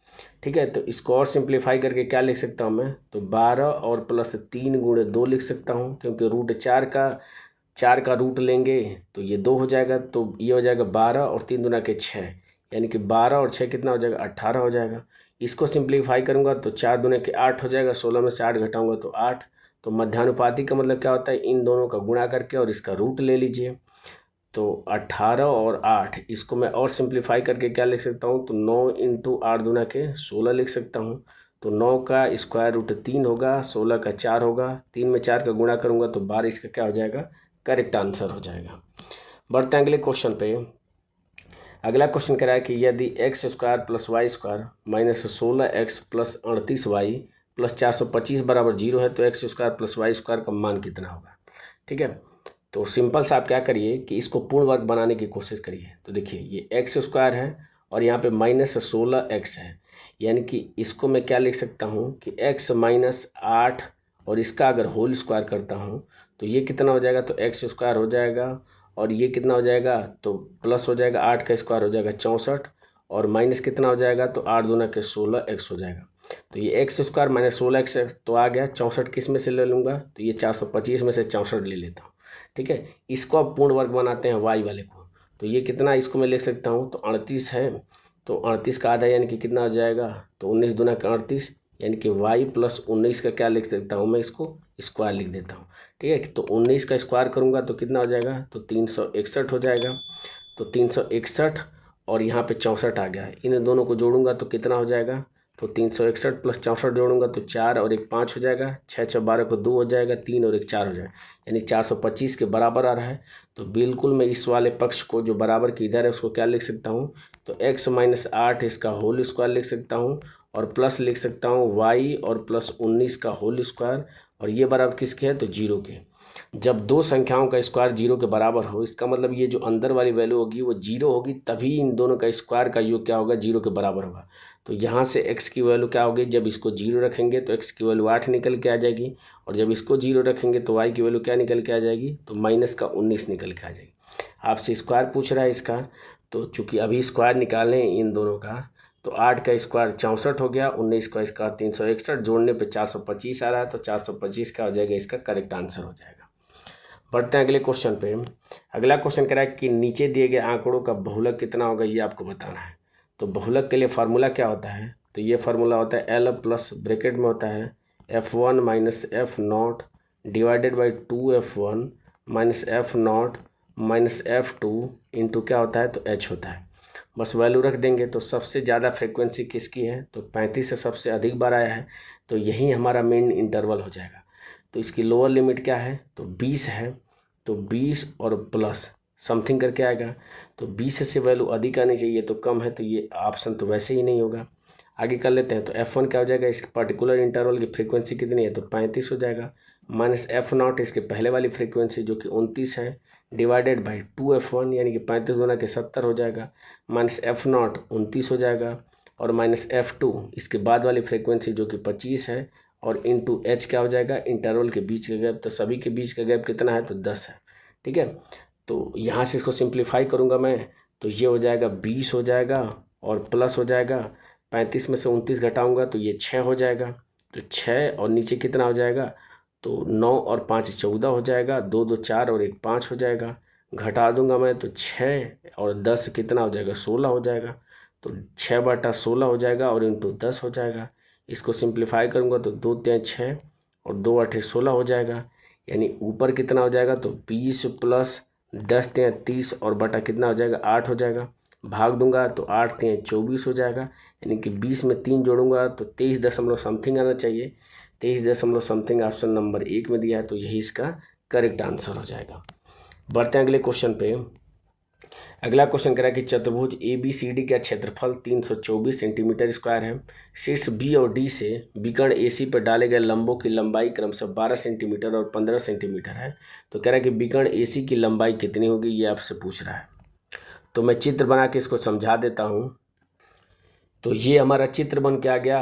ठीक है, तो इसको और सिंप्लीफाई करके क्या लिख सकता हूँ मैं, तो 12 और प्लस 3 गुणे 2 लिख सकता हूँ, क्योंकि रूट 4 का रूट लेंगे तो ये 2 हो जाएगा, तो ये हो जाएगा 12 और 3 दूना के 6, यानी कि 12 और 6 कितना हो जाएगा, 18 हो जाएगा। इसको सिंप्लीफाई करूँगा तो 4 दूने के 8 हो जाएगा, 16 में से 8 घटाऊँगा तो 8। तो मध्यानुपाती का मतलब क्या होता है, इन दोनों का गुणा करके और इसका रूट ले लीजिए, तो 18 और 8, इसको मैं और सिंप्लीफाई करके क्या लिख सकता हूँ, तो 9 इंटू 8 दूना के 16 लिख सकता हूँ। तो 9 का स्क्वायर रूट 3 होगा, 16 का 4 होगा, 3 में 4 का गुणा करूँगा तो 12, इसका क्या हो जाएगा, करेक्ट आंसर हो जाएगा। बढ़ते हैं अगले क्वेश्चन पे। अगला क्वेश्चन कह रहा है कि यदि x² + y² - 16x + 38y + 425 बराबर 0 है, तो x² + y² का मान कितना होगा। ठीक है, तो सिंपल सा आप क्या करिए कि इसको पूर्ण वर्ग बनाने की कोशिश करिए। तो देखिए ये x² है और यहाँ पे -16x है, यानी कि इसको मैं क्या लिख सकता हूँ कि x - 8, और इसका अगर होल स्क्वायर करता हूँ तो ये कितना हो जाएगा, तो x² हो जाएगा, और ये कितना हो जाएगा, तो प्लस हो जाएगा, 8 का स्क्वायर हो जाएगा 64, और माइनस कितना हो जाएगा, तो 8 दूना के 16x हो जाएगा। तो ये x² - 16x तो आ गया, 64 किस में से ले लूँगा, तो ये 425 में से 64 ले लेता हूँ। ठीक है, इसको अब पूर्ण वर्ग बनाते हैं y वाले को, तो ये कितना, इसको मैं लिख सकता हूँ, तो 38 है, तो 38 का आधा यानी कि कितना हो जाएगा, तो 19 दूना का 38, यानी कि y प्लस 19 का क्या लिख सकता हूँ मैं, इसको स्क्वायर लिख देता हूँ। ठीक है, तो 19 का स्क्वायर करूँगा तो कितना हो जाएगा, तो 361 हो जाएगा। तो 361 और यहाँ पे 64 आ गया, इन दोनों को जोड़ूंगा तो कितना हो जाएगा, तो 361 प्लस 64 जोड़ूंगा तो 4 और 1 5 हो जाएगा, 6 6 12 को 2 हो जाएगा, 3 और 1 4 हो जाएगा, यानी 425 के बराबर आ रहा है। तो बिल्कुल मैं इस वाले पक्ष को जो बराबर की इधर है उसको क्या लिख सकता हूँ, तो x माइनस 8 इसका होल स्क्वायर लिख सकता हूँ, और प्लस लिख सकता हूँ y और प्लस 19 का होल स्क्वायर, और ये बराबर किसके है, तो 0 के। जब दो संख्याओं का स्क्वायर 0 के बराबर हो, इसका मतलब ये जो अंदर वाली वैल्यू होगी वो 0 होगी, तभी इन दोनों का स्क्वायर का योग क्या होगा, 0 के बराबर होगा। तो यहाँ से x की वैल्यू क्या होगी, जब इसको 0 रखेंगे तो x की वैल्यू 8 निकल के आ जाएगी, और जब इसको 0 रखेंगे तो y की वैल्यू क्या निकल के आ जाएगी, तो माइनस का 19 निकल के आ जाएगी। आपसे स्क्वायर पूछ रहा है इसका, तो चूँकि अभी स्क्वायर निकाले हैं इन दोनों का, तो 8 का स्क्वायर 64 हो गया, 19 का स्क्वायर 361, जोड़ने पे 425 आ रहा है, तो 425 का हो जाएगा इसका करेक्ट आंसर हो जाएगा। बढ़ते हैं अगले क्वेश्चन पे। अगला क्वेश्चन कह रहा है कि नीचे दिए गए आंकड़ों का बहुलक कितना होगा, ये आपको बताना है। तो बहुलक के लिए फार्मूला क्या होता है, तो ये फार्मूला होता है L प्लस ब्रैकेट में होता है F1 minus F0 divided by 2F1 minus F0 minus F2 into क्या होता है, तो H होता है। बस वैल्यू रख देंगे। तो सबसे ज़्यादा फ्रीक्वेंसी किसकी है, तो 35 से सबसे अधिक बार आया है, तो यही हमारा मेन इंटरवल हो जाएगा। तो इसकी लोअर लिमिट क्या है, तो 20 है, तो 20 और प्लस समथिंग करके आएगा। तो 20 से वैल्यू अधिक आनी चाहिए, तो कम है, तो ये ऑप्शन तो वैसे ही नहीं होगा। आगे कर लेते हैं। तो F1 क्या हो जाएगा, इस पर्टिकुलर इंटरवल की फ्रीक्वेंसी कितनी है, तो 35 हो जाएगा, माइनस F0 इसके पहले वाली फ्रीक्वेंसी जो कि 29 है, डिवाइडेड बाई 2F1 यानी कि 35 गुना के 70 हो जाएगा, माइनस F0 29 हो जाएगा, और माइनस F2 इसके बाद वाली फ्रीक्वेंसी जो कि 25 है, और इंटू H क्या हो जाएगा, इंटरवल के बीच का गैप। तो सभी के बीच का गैप कितना है, तो 10 है। ठीक है, तो यहाँ से इसको सिंप्लीफाई करूँगा मैं, तो ये हो जाएगा 20 हो जाएगा, और प्लस हो जाएगा 35 में से 29 घटाऊँगा तो ये 6 हो जाएगा, तो 6 और नीचे कितना हो जाएगा, तो 9 और 5 14 हो जाएगा, 2 2 4 और 1 5 हो जाएगा। घटा दूंगा मैं तो 6 और 10 कितना हो जाएगा, 16 हो जाएगा। तो 6/16 हो जाएगा और इंटू 10 हो जाएगा। इसको सिंप्लीफाई करूँगा तो 2 3 6 और 2 8 16 हो जाएगा, यानी ऊपर कितना हो जाएगा, तो 20 प्लस 10 3 30 और बटा कितना हो जाएगा, 8 हो जाएगा। भाग दूंगा तो 8 3 24 हो जाएगा, यानी कि 20 में 3 जोड़ूंगा तो 23 दशमलव समथिंग आना चाहिए। 23 दशमलव समथिंग ऑप्शन नंबर 1 में दिया है, तो यही इसका करेक्ट आंसर हो जाएगा। बढ़ते हैं अगले क्वेश्चन पे। अगला क्वेश्चन कह रहा है कि चतुर्भुज ABCD का क्षेत्रफल 324 सेंटीमीटर स्क्वायर है। शीर्ष B और D से विकर्ण AC पर डाले गए लंबों की लंबाई क्रमशः 12 सेंटीमीटर और 15 सेंटीमीटर है। तो कह रहा है कि विकर्ण AC की लंबाई कितनी होगी, ये आपसे पूछ रहा है। तो मैं चित्र बना के इसको समझा देता हूँ। तो ये हमारा चित्र बन के आ गया।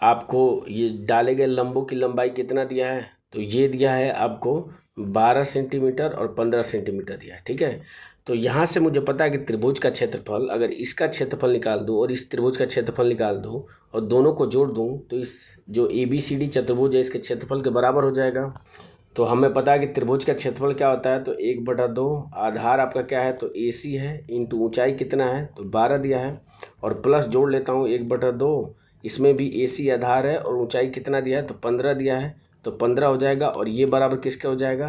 आपको ये डाले गए लंबों की लंबाई कितना दिया है, तो ये दिया है आपको 12 सेंटीमीटर और 15 सेंटीमीटर दिया है। ठीक है, तो यहाँ से मुझे पता है कि त्रिभुज का क्षेत्रफल, अगर इसका क्षेत्रफल निकाल दूँ और इस त्रिभुज का क्षेत्रफल निकाल दूँ और दोनों को जोड़ दूँ, तो इस जो ABCD चतुर्भुज है इसके क्षेत्रफल के बराबर हो जाएगा। तो हमें पता है कि त्रिभुज का क्षेत्रफल क्या होता है, तो 1/2 आधार आपका क्या है, तो AC है, इंटू ऊंचाई कितना है, तो 12 दिया है, और प्लस जोड़ लेता हूँ 1/2, इसमें भी AC आधार है और ऊंचाई कितना दिया है, तो 15 दिया है, तो 15 हो जाएगा, और ये बराबर किसके हो जाएगा,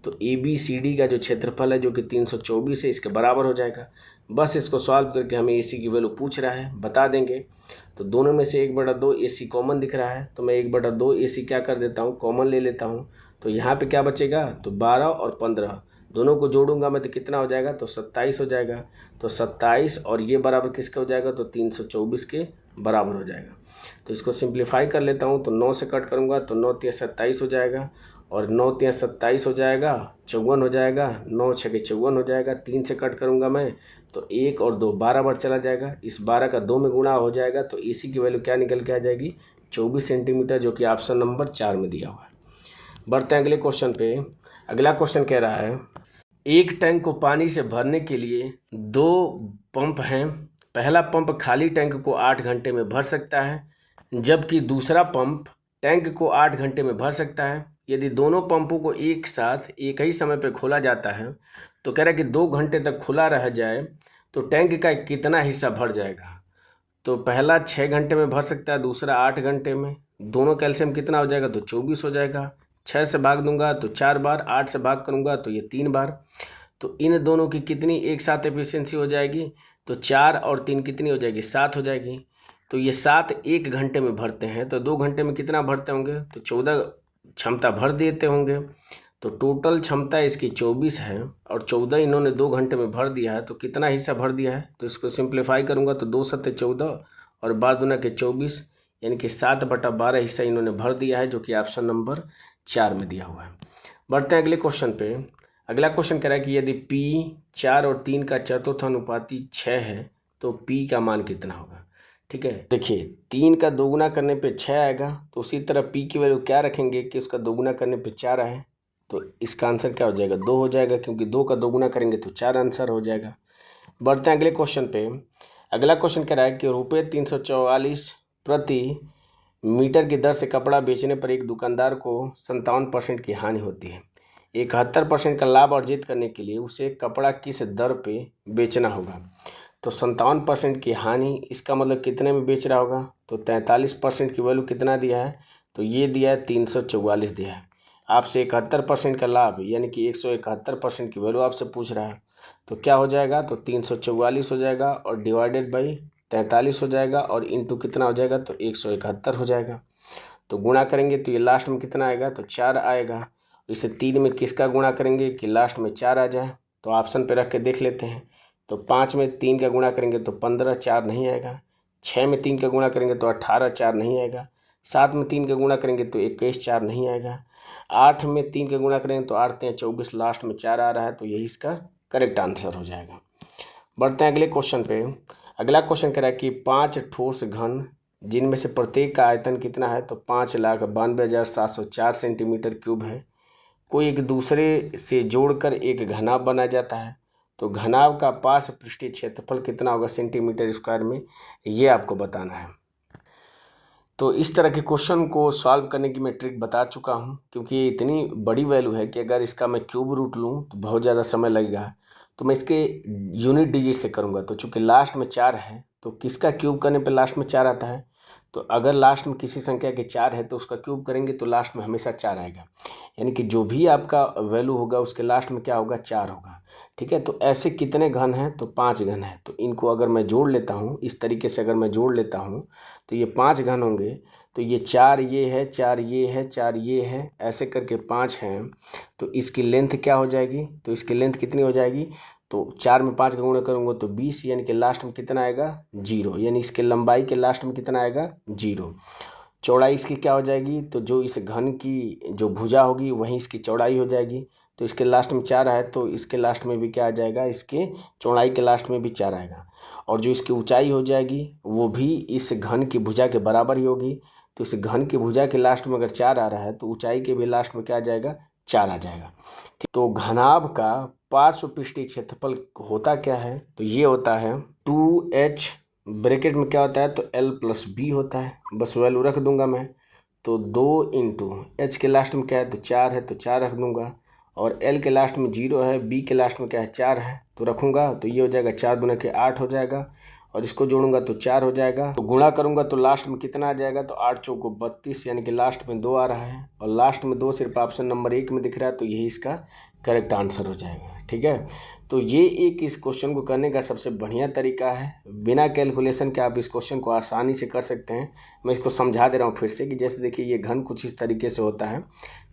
तो ABCD का जो क्षेत्रफल है जो कि 324 है, इसके बराबर हो जाएगा। बस इसको सॉल्व करके हमें AC की वैल्यू पूछ रहा है, बता देंगे। तो दोनों में से 1/2 AC कॉमन दिख रहा है, तो मैं 1/2 AC क्या कर देता हूँ, कॉमन ले लेता हूँ। तो यहाँ पे क्या बचेगा, तो 12 और 15 दोनों को जोड़ूंगा मैं तो कितना हो जाएगा, तो 27 हो जाएगा। तो 27 और ये बराबर किसका हो जाएगा, तो 324 के बराबर हो जाएगा। तो इसको सिंप्लीफाई कर लेता हूँ, तो 9 से कट करूँगा तो 9 3 27 हो जाएगा, और 9 3 27 हो जाएगा, 54 हो जाएगा, 9 6 54 हो जाएगा। 3 से कट करूँगा मैं तो 1 और 2 12 बार चला जाएगा, इस 12 का 2 में गुणा हो जाएगा, तो AC की वैल्यू क्या निकल के आ जाएगी, 24 सेंटीमीटर, जो कि ऑप्शन नंबर 4 में दिया हुआ है। बढ़ते हैं अगले क्वेश्चन पे। अगला क्वेश्चन कह रहा है एक टैंक को पानी से भरने के लिए 2 पंप हैं। पहला पंप खाली टैंक को 8 घंटे में भर सकता है, जबकि दूसरा पंप टैंक को 8 घंटे में भर सकता है। यदि दोनों पंपों को एक साथ एक ही समय पर खोला जाता है तो कह रहा है कि 2 घंटे तक खुला रह जाए तो टैंक का कितना हिस्सा भर जाएगा। तो पहला 6 घंटे में भर सकता है, दूसरा 8 घंटे में, दोनों कैल्शियम कितना हो जाएगा, तो 24 हो जाएगा। 6 से भाग दूंगा तो 4 बार, 8 से भाग करूंगा तो ये 3 बार। तो इन दोनों की कितनी एक साथ एफिशिएंसी हो जाएगी, तो 4 और 3 कितनी हो जाएगी, 7 हो जाएगी। तो ये 7 1 घंटे में भरते हैं, तो 2 घंटे में कितना भरते होंगे, तो 14 क्षमता भर देते होंगे। तो टोटल क्षमता इसकी 24 है और 14 इन्होंने 2 घंटे में भर दिया है। तो कितना हिस्सा भर दिया है, तो इसको सिंप्लीफाई करूंगा तो 2 सत्ते 14 और 12 दूना के 24, यानी कि 7/12 हिस्सा इन्होंने भर दिया है, जो कि ऑप्शन नंबर 4 में दिया हुआ है। बढ़ते हैं अगले क्वेश्चन पे। अगला क्वेश्चन कह रहा है कि यदि P 4 और 3 का चतुर्थानुपाती 6 है तो P का मान कितना होगा। ठीक है, देखिए 3 का दोगुना करने पे 6 आएगा, तो उसी तरह P की वैल्यू क्या रखेंगे कि उसका दोगुना करने पे 4 आए, तो इसका आंसर क्या हो जाएगा, 2 हो जाएगा, क्योंकि 2 का दोगुना करेंगे तो 4 आंसर हो जाएगा। बढ़ते हैं अगले क्वेश्चन पे। अगला क्वेश्चन कह रहा है कि ₹344 प्रति मीटर की दर से कपड़ा बेचने पर एक दुकानदार को 57% की हानि होती है। 71% का लाभ अर्जित करने के लिए उसे कपड़ा किस दर पे बेचना होगा। तो 57% की हानि, इसका मतलब कितने में बेच रहा होगा, तो 43% की वैल्यू कितना दिया है, तो ये दिया है 344 दिया है। आपसे 71% का लाभ यानी कि 171% की वैल्यू आपसे पूछ रहा है, तो क्या हो जाएगा, तो 344 हो जाएगा और डिवाइडेड बाई 43 हो जाएगा और इंटू कितना हो जाएगा, तो 171 हो जाएगा। तो गुणा करेंगे तो ये लास्ट में कितना आएगा, तो 4 आएगा। इसे 3 में किसका गुणा करेंगे कि लास्ट में 4 आ जाए, तो ऑप्शन पे रख के देख लेते हैं। तो 5 में 3 का गुणा करेंगे तो 15, 4 नहीं आएगा। 6 में 3 का गुणा करेंगे तो 18, 4 नहीं आएगा। 7 में 3 का गुणा करेंगे तो 21, 4 नहीं आएगा। 8 में 3 का गुणा करेंगे तो 8 3 24, लास्ट में 4 आ रहा है, तो यही इसका करेक्ट आंसर हो जाएगा। बढ़ते हैं अगले क्वेश्चन पे। अगला क्वेश्चन कह रहा है कि 5 ठोस घन जिनमें से प्रत्येक का आयतन कितना है, तो 5,92,704 सेंटीमीटर क्यूब है, को एक दूसरे से जोड़कर एक घनाभ बनाया जाता है, तो घनाभ का पार्श्व पृष्ठीय क्षेत्रफल कितना होगा सेंटीमीटर स्क्वायर में, ये आपको बताना है। तो इस तरह के क्वेश्चन को सॉल्व करने की मैं ट्रिक बता चुका हूँ, क्योंकि ये इतनी बड़ी वैल्यू है कि अगर इसका मैं क्यूब रूट लूँ तो बहुत ज़्यादा समय लगेगा। तो मैं इसके यूनिट डिजिट से करूँगा, तो चूँकि लास्ट में 4 है तो किसका क्यूब करने पे लास्ट में 4 आता है, तो अगर लास्ट में किसी संख्या के 4 है तो उसका क्यूब करेंगे तो लास्ट में हमेशा 4 आएगा, यानी कि जो भी आपका वैल्यू होगा उसके लास्ट में क्या होगा, 4 होगा। ठीक है, तो ऐसे कितने घन हैं, तो 5 घन हैं। तो इनको अगर मैं जोड़ लेता हूँ इस तरीके से, अगर मैं जोड़ लेता हूँ तो ये 5 घन होंगे। तो ये 4 ये है, 4 ये है, 4 ये है, ऐसे करके 5 हैं। तो इसकी लेंथ क्या हो जाएगी, तो इसकी लेंथ कितनी हो जाएगी, तो 4 में 5 का गुणा करूँगा तो 20, यानी कि लास्ट में कितना आएगा, 0, यानी इसके लंबाई के लास्ट में कितना आएगा, 0। चौड़ाई इसकी क्या हो जाएगी, तो जो इस घन की जो भुजा होगी वहीं इसकी चौड़ाई हो जाएगी। तो इसके लास्ट में 4 है तो इसके लास्ट में भी क्या आ जाएगा, इसके चौड़ाई के लास्ट में भी 4 आएगा। और जो इसकी ऊंचाई हो जाएगी वो भी इस घन की भुजा के बराबर ही होगी। तो इस घन की भुजा के लास्ट में अगर 4 आ रहा है तो ऊंचाई के भी लास्ट में क्या आ जाएगा, 4 आ जाएगा। तो घनाभ का पार्श्व पृष्ठीय क्षेत्रफल होता क्या है, तो ये होता है 2h, ब्रैकेट में क्या होता है, तो l + b होता है, बस वैल्यू रख दूंगा मैं। तो 2 इंटू h के लास्ट में क्या है, तो 4 है तो 4 रख दूंगा, और l के लास्ट में 0 है, b के लास्ट में क्या है, 4 है तो रखूंगा। तो ये हो जाएगा 4 दूना के 8 हो जाएगा, और इसको जोड़ूंगा तो 4 हो जाएगा। तो गुणा करूंगा तो लास्ट में कितना आ जाएगा, तो 8 चौको 32, यानी कि लास्ट में 2 आ रहा है, और लास्ट में 2 सिर्फ ऑप्शन नंबर 1 में दिख रहा है, तो यही इसका करेक्ट आंसर हो जाएगा। ठीक है, तो ये एक इस क्वेश्चन को करने का सबसे बढ़िया तरीका है। बिना कैलकुलेशन के आप इस क्वेश्चन को आसानी से कर सकते हैं। मैं इसको समझा दे रहा हूँ फिर से कि जैसे देखिए ये घन कुछ इस तरीके से होता है,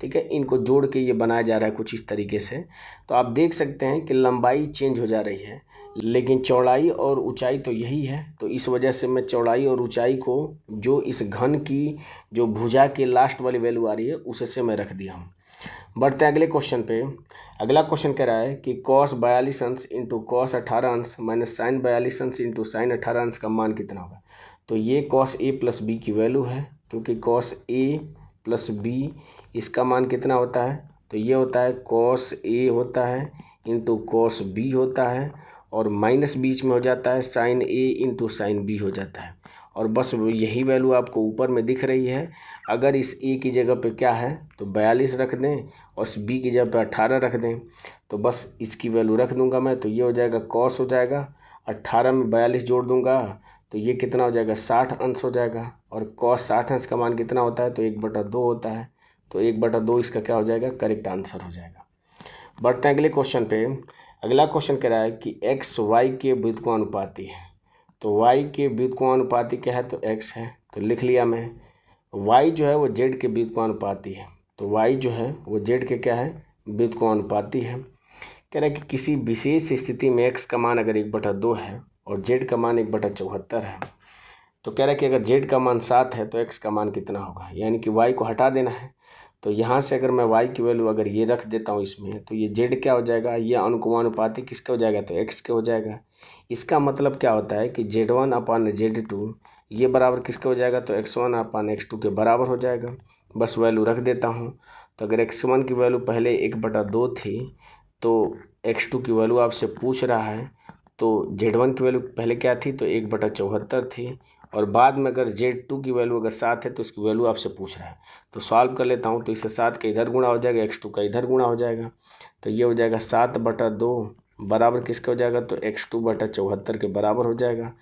ठीक है, इनको जोड़ के ये बनाया जा रहा है कुछ इस तरीके से। तो आप देख सकते हैं कि लंबाई चेंज हो जा रही है, लेकिन चौड़ाई और ऊंचाई तो यही है। तो इस वजह से मैं चौड़ाई और ऊंचाई को जो इस घन की जो भुजा के लास्ट वाली वैल्यू आ रही है उससे मैं रख दिया हूँ। बढ़ते हैं अगले क्वेश्चन पे। अगला क्वेश्चन कह रहा है कि cos 42 अंश इंटू cos 18 अंश माइनस sin 42 अंश इंटू sin 18 अंश का मान कितना होगा। तो ये cos a प्लस b की वैल्यू है, क्योंकि cos a प्लस b इसका मान कितना होता है, तो ये होता है cos a होता है इंटू cos b होता है, और माइनस बीच में हो जाता है sin a into sin b हो जाता है। और बस यही वैल्यू आपको ऊपर में दिख रही है। अगर इस a की जगह पे क्या है तो 42 रख दें, और इस b की जगह पे 18 रख दें, तो बस इसकी वैल्यू रख दूंगा मैं। तो ये हो जाएगा cos हो जाएगा, 18 में 42 जोड़ दूंगा तो ये कितना हो जाएगा 60 अंश हो जाएगा। और कॉस 60 अंश का मान कितना होता है तो 1/2 होता है। तो 1/2 इसका क्या हो जाएगा करेक्ट आंसर हो जाएगा। बढ़ते हैं अगले क्वेश्चन पे। अगला क्वेश्चन कह रहा है कि x y के व्युत्क्रमानुपाती है। तो y के व्युत्क्रमानुपाती क्या है तो x है, तो लिख लिया मैं। y जो है वो z के व्युत्क्रमानुपाती है। तो y जो है वो z के क्या है व्युत्क्रमानुपाती है। कह रहा है कि किसी विशेष स्थिति में x का मान अगर 1/2 है और z का मान 1/74 है, तो कह रहा है कि अगर z का मान 7 है तो x का मान कितना होगा, यानी कि y को हटा देना है। तो यहाँ से अगर मैं y की वैल्यू अगर ये रख देता हूँ इसमें, तो ये z क्या हो जाएगा, ये अनुक्रमानुपाती किसके हो जाएगा तो x के हो जाएगा। इसका मतलब क्या होता है कि Z1/Z2 ये बराबर किसके हो जाएगा तो x1/x2 के बराबर हो जाएगा। बस वैल्यू रख देता हूँ। तो अगर x1 की वैल्यू पहले 1/2 थी, तो x2 की वैल्यू आपसे पूछ रहा है, तो Z1 की वैल्यू पहले क्या थी तो 1/74 थी, और बाद में अगर Z2 की वैल्यू अगर 7 है तो इसकी वैल्यू आपसे पूछ रहा है। तो सॉल्व कर लेता हूँ। तो इससे 7 का इधर गुणा हो जाएगा, x2 का इधर गुणा हो जाएगा। तो ये हो जाएगा 7/2 बराबर किसके हो जाएगा तो x2/74 के बराबर हो जाएगा।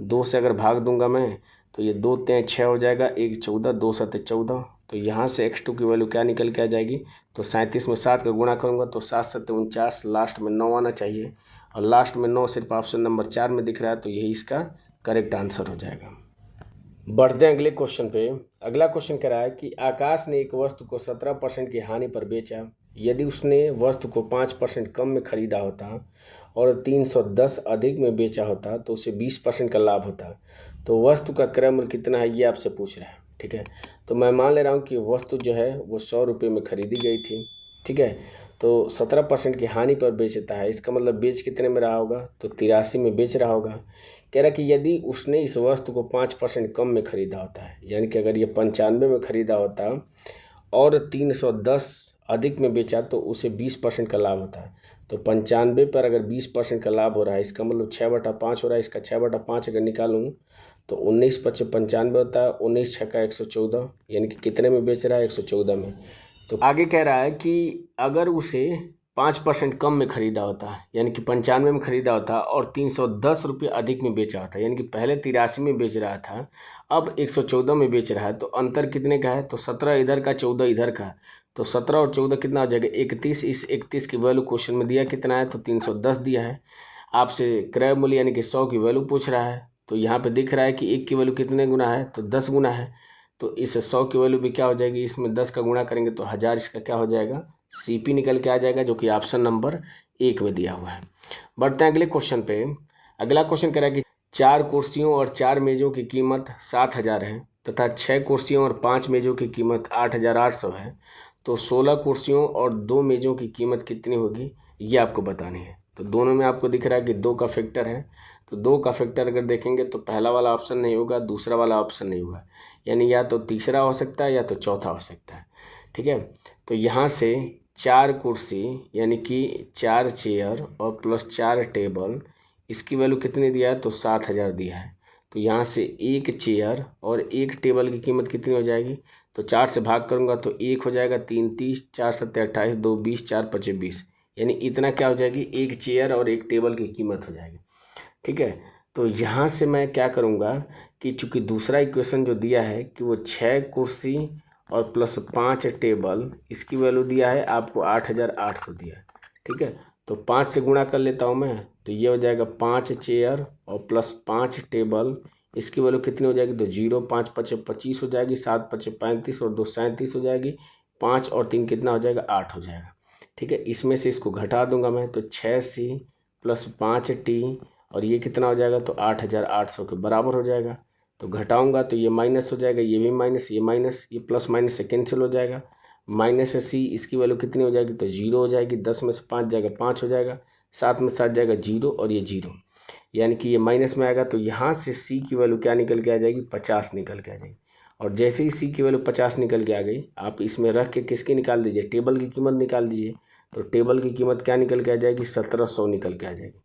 2 से अगर भाग दूंगा मैं तो ये 2 3 6 हो जाएगा, 1 14 2 7 14। तो यहाँ से x2 की वैल्यू क्या निकल के आ जाएगी तो 37 में 7 का गुणा करूँगा तो 7 7 49, लास्ट में 9 आना चाहिए, और लास्ट में 9 सिर्फ ऑप्शन नंबर 4 में दिख रहा है, तो यही इसका करेक्ट आंसर हो जाएगा। बढ़ते हैं अगले क्वेश्चन पे। अगला क्वेश्चन कह रहा है कि आकाश ने एक वस्तु को 17% की हानि पर बेचा। यदि उसने वस्तु को 5% कम में खरीदा होता और 310 अधिक में बेचा होता तो उसे 20% का लाभ होता। तो वस्तु का क्रय मूल्य कितना है ये आपसे पूछ रहा है। ठीक है, तो मैं मान ले रहा हूँ कि वस्तु जो है वो 100 रुपये में खरीदी गई थी। ठीक है, तो 17% की हानि पर बेचता है, इसका मतलब बेच कितने में रहा होगा तो 83 में बेच रहा होगा। कह रहा कि यदि उसने इस वस्तु को 5% कम में खरीदा होता है, यानी कि अगर ये 95 में खरीदा होता और 310 अधिक में बेचा तो उसे 20% का लाभ होता है। तो 95 पर अगर 20% का लाभ हो रहा है, इसका मतलब 6/5 हो रहा है। इसका 6/5 अगर निकालूँ तो 19 × 95 होता है, 19 × 6 = 114, यानी कि कितने में बेच रहा है 114 में। तो आगे कह रहा है कि अगर उसे 5% कम में खरीदा होता है, यानी कि 95 में खरीदा होता और 310 रुपये अधिक में बेचा होता, यानी कि पहले 83 में बेच रहा था, अब 114 में बेच रहा है, तो अंतर कितने का है तो 17 इधर का 14 इधर का। तो 17 और 14 कितना हो जाएगा 31। इस 31 की वैल्यू क्वेश्चन में दिया कितना है तो 310 दिया है। आपसे क्रय मूल्य यानी कि 100 की वैल्यू पूछ रहा है। तो यहाँ पे दिख रहा है कि 1 की वैल्यू कितने गुना है तो 10 गुना है। तो इस 100 की वैल्यू भी क्या हो जाएगी, इसमें 10 का गुणा करेंगे तो 1000, इसका क्या हो जाएगा CP निकल के आ जाएगा, जो कि ऑप्शन नंबर 1 में दिया हुआ है। बढ़ते हैं अगले क्वेश्चन पे। अगला क्वेश्चन कह रहा है कि 4 कुर्सियों और 4 मेज़ों की कीमत 7000 है तथा 6 कुर्सियों और 5 मेज़ों की कीमत 8800 है। तो 16 कुर्सियों और 2 मेज़ों की कीमत कितनी होगी ये आपको बतानी है। तो दोनों में आपको दिख रहा है कि 2 का फैक्टर है। तो 2 का फैक्टर अगर देखेंगे तो पहला वाला ऑप्शन नहीं होगा, दूसरा वाला ऑप्शन नहीं होगा, यानी या तो तीसरा हो सकता है या तो चौथा हो सकता है। ठीक है, तो यहाँ से 4 कुर्सी यानी कि 4 चेयर और प्लस 4 टेबल, इसकी वैल्यू कितनी दिया है तो 7000 दिया है। तो यहाँ से 1 चेयर और 1 टेबल की कीमत कितनी हो जाएगी तो 4 से भाग करूँगा तो 1 हो जाएगा, 3 30, 4 7 28, 2 20, 4 5 20, यानी इतना क्या हो जाएगी 1 चेयर और 1 टेबल की कीमत हो जाएगी। ठीक है, तो यहाँ से मैं क्या करूँगा कि चूँकि दूसरा इक्वेशन जो दिया है कि वो 6 कुर्सी और प्लस 5 टेबल, इसकी वैल्यू दिया है आपको 8800 दिया है। ठीक है, तो 5 से गुणा कर लेता हूँ मैं, तो ये हो जाएगा 5 चेयर और प्लस 5 टेबल, इसकी वैल्यू कितनी हो जाएगी तो 0 5 5 25 हो जाएगी, 7 5 35 और 2 37 हो जाएगी, 5 और 3 कितना हो जाएगा 8 हो जाएगा। ठीक है, इसमें से इसको घटा दूंगा मैं, तो 6C प्लस 5T और ये कितना हो जाएगा तो 8800 के बराबर हो जाएगा। तो घटाऊंगा तो ये माइनस हो जाएगा, ये भी माइनस, ये माइनस, ये प्लस माइनस से कैंसिल हो जाएगा, माइनस से C, इसकी वैल्यू कितनी हो जाएगी तो 0 हो जाएगी। 10 में से 5 जाएगा 5 हो जाएगा, 7 में 7 जाएगा 0 और ये 0, यानी कि ये माइनस में आएगा। तो यहाँ से C की वैल्यू क्या निकल के आ जाएगी 50 निकल के आ जाएगी। और जैसे ही C की वैल्यू 50 निकल के आ गई, आप इसमें रख के किसकी निकाल दीजिए टेबल की कीमत निकाल दीजिए। तो टेबल की कीमत क्या निकल के आ जाएगी 1700 निकल के आ जाएगी।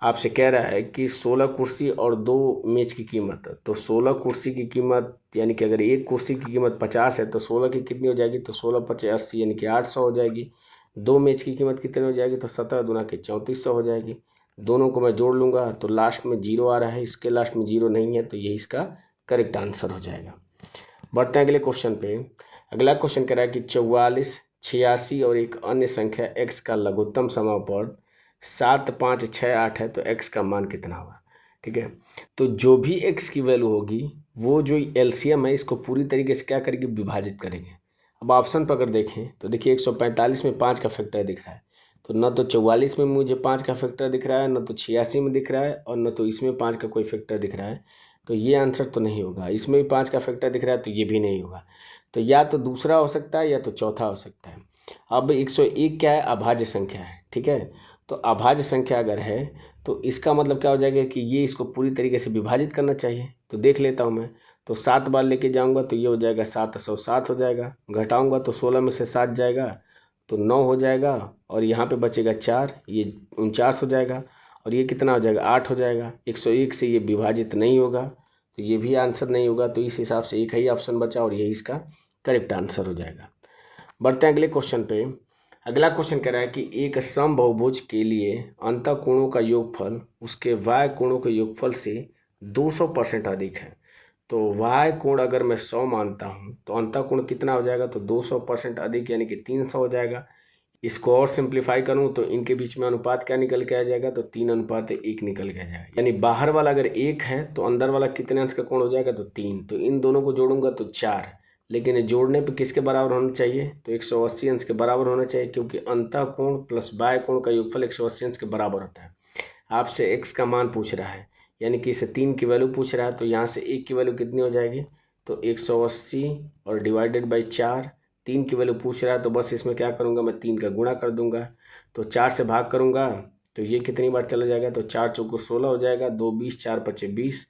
आपसे कह रहा है कि 16 कुर्सी और 2 मेज की कीमत, तो 16 कुर्सी की कीमत यानी कि अगर एक कुर्सी की कीमत 50 है तो 16 की कितनी हो जाएगी तो 16 × 5 = 80, यानी कि 800 हो जाएगी। 2 मेज की कीमत कितनी हो जाएगी तो 17 × 2 = 3400 हो जाएगी। दोनों को मैं जोड़ लूँगा तो लास्ट में 0 आ रहा है, इसके लास्ट में 0 नहीं है, तो ये इसका करेक्ट आंसर हो जाएगा। बढ़ते हैं अगले क्वेश्चन पे। अगला क्वेश्चन कह रहा है कि 44, 86 और एक अन्य संख्या x का लघुत्तम समापवर्ग 7, 5, 6, 8 है, तो x का मान कितना होगा। ठीक है, तो जो भी x की वैल्यू होगी वो जो एलसीएम है इसको पूरी तरीके से क्या करेगी, विभाजित करेंगे। अब ऑप्शन पर अगर देखें तो देखिए 145 में 5 का फैक्टर दिख रहा है, तो न तो 44 में मुझे 5 का फैक्टर दिख रहा है, न तो 86 में दिख रहा है, और न तो इसमें 5 का कोई फैक्टर दिख रहा है, तो ये आंसर तो नहीं होगा। इसमें भी 5 का फैक्टर दिख रहा है तो ये भी नहीं होगा, तो या तो दूसरा हो सकता है या तो चौथा हो सकता है। अब 101 क्या है, अभाज्य संख्या है। ठीक है, तो अभाज्य संख्या अगर है तो इसका मतलब क्या हो जाएगा कि ये इसको पूरी तरीके से विभाजित करना चाहिए। तो देख लेता हूँ मैं, तो 7 बार लेके जाऊँगा तो ये हो जाएगा 707 हो जाएगा, घटाऊँगा तो 16 में से 7 जाएगा तो 9 हो जाएगा, और यहाँ पे बचेगा 4, ये 49 हो जाएगा, और ये कितना हो जाएगा, 8 हो जाएगा। 101 से ये विभाजित नहीं होगा, तो ये भी आंसर नहीं होगा, तो इस हिसाब से एक ही ऑप्शन बचा और यही इसका करेक्ट आंसर हो जाएगा। बढ़ते हैं अगले क्वेश्चन पे। अगला क्वेश्चन कह रहा है कि एक समबहुभुज के लिए अंतःकोणों का योगफल उसके वाय कोणों के योगफल से 200% अधिक है। तो वाय कोण अगर मैं 100 मानता हूँ तो अंतःकोण कितना हो जाएगा, तो 200% अधिक यानी कि 300 हो जाएगा। इसको और सिंप्लीफाई करूँ तो इनके बीच में अनुपात क्या निकल के आ जाएगा, तो 3:1 निकल के आ जाएगा। यानी बाहर वाला अगर 1 है तो अंदर वाला कितने अंश का कोण हो जाएगा, तो 3। तो इन दोनों को जोड़ूंगा तो 4, लेकिन जोड़ने पे किसके बराबर होना चाहिए, तो 180 अंश के बराबर होना चाहिए, क्योंकि अंतःकोण प्लस बाह्य कोण का योगफल 180 अंश के बराबर होता है। आपसे x का मान पूछ रहा है, यानी कि इसे 3 की वैल्यू पूछ रहा है, तो यहाँ से 1 की वैल्यू कितनी हो जाएगी, तो 180 और डिवाइडेड बाई 4। 3 की वैल्यू पूछ रहा है तो बस इसमें क्या करूँगा, मैं 3 का गुणा कर दूंगा, तो 4 से भाग करूँगा तो ये कितनी बार चला जाएगा, तो 4 चौको 16 हो जाएगा, 2 20, 4 पचे 20।